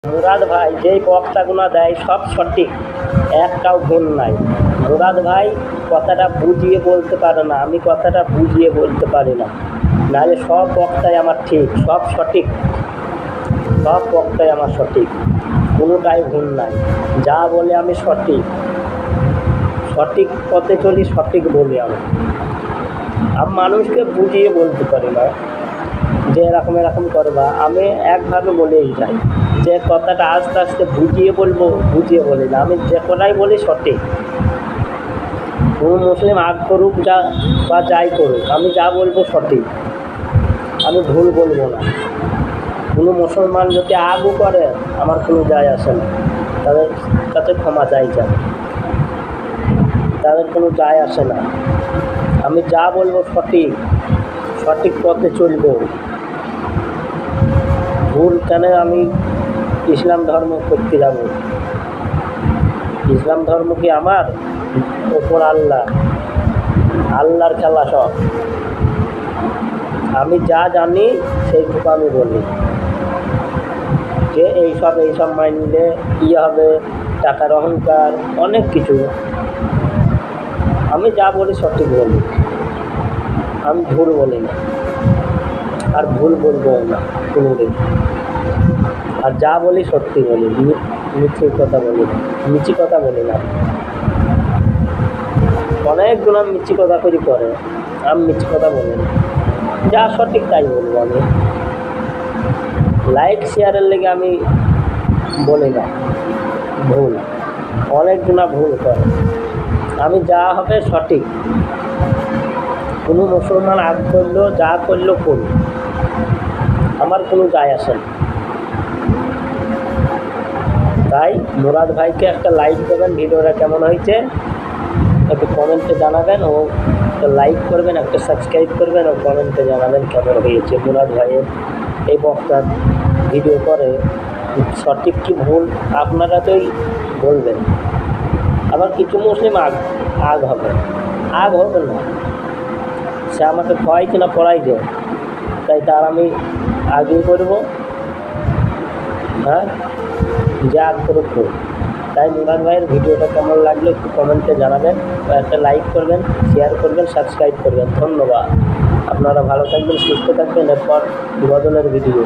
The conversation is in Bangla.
মুরাদ ভাই যেই বক্তাগুলো দেয় সব সঠিক, একটাও ভুল নাই। মুরাদ ভাই কথাটা বুঝিয়ে বলতে পারে না, আমি কথাটা বুঝিয়ে বলতে পারি না, নাহলে সব বক্তাই আমার ঠিক, সব সঠিক, সব বক্তাই আমার সঠিক, কোনোটাই ভুল নাই। যা বলে আমি সঠিক, সঠিক পথে চলি, সঠিক বলি আমি মানুষকে বুঝিয়ে বলতে পারি না যে এরকম এরকম করবা। আমি একভাবে বলেই যাই, যে কথাটা আস্তে আস্তে বুঝিয়ে বলবো, বুঝিয়ে বলি না। আমি যে কথাই বলি সঠিক, কোনো মুসলিম আগ করুক যা বা যাই করুক, আমি যা বলবো সঠিক, আমি ভুল বলবো না। কোনো মুসলমান যদি আগও করে আমার কোনো যায় আসে না, তাদের কাছে ক্ষমা চাই যায়, তাদের কোনো যায় আসে না। আমি যা বলবো সঠিক, সঠিক পথে চলবো। ভুল কেন আমি ইসলাম ধর্ম করতে যাব? ইসলাম ধর্ম কি আমার? ওপর আল্লাহ, আল্লাহর খেলা সব। আমি যা জানি সেইটুকু আমি বলি, যে এইসব মাইন্ডে ইয়ে হবে, টাকার অহংকার, অনেক কিছু। আমি যা বলি সঠিক বলি, আমি ভুল বলি না, আর ভুল বলবো না কোনোদিন। আর যা বলি সত্যি বলি, মিথ্যে কথা বলি না, মিছি কথা বলি না। অনেকগুলো মিছি কথা করে, আমি মিছি কথা বলি না, যা সঠিক তাই বলবো। আমি লাইক শেয়ারের লেগে আমি বলি না ভুল, অনেকগুলো ভুল করে। আমি যা হবে সঠিক, কোনো মুসলমান আগ করলো যা করলো করুন, আমার কোনো যায় আসে না। তাই মুরাদ ভাইকে একটা লাইক দেবেন, ভিডিওটা কেমন হয়েছে একটু কমেন্টে জানাবেন, ও একটা লাইক করবেন, একটা সাবস্ক্রাইব করবেন, ও কমেন্টে জানাবেন কেমন হয়েছে মুরাদ ভাইয়ের এই বক্তার ভিডিও করে। সঠিক কি ভুল আপনারা তোই বলবেন। আবার কিছু মুসলিম আগ হবে না, সে আমাকে পড়াই কিনা পড়াই দেয়, তাই তার আমি আগেই করব। হ্যাঁ, যা করুক। তাই মুরাদ ভাইয়ের ভিডিওটা কেমন লাগলো একটু কমেন্টে জানাবেন, একটা লাইক করবেন, শেয়ার করবেন, সাবস্ক্রাইব করবেন। ধন্যবাদ। আপনারা ভালো থাকবেন, সুস্থ থাকবেন। এরপর বিনোদনের ভিডিও।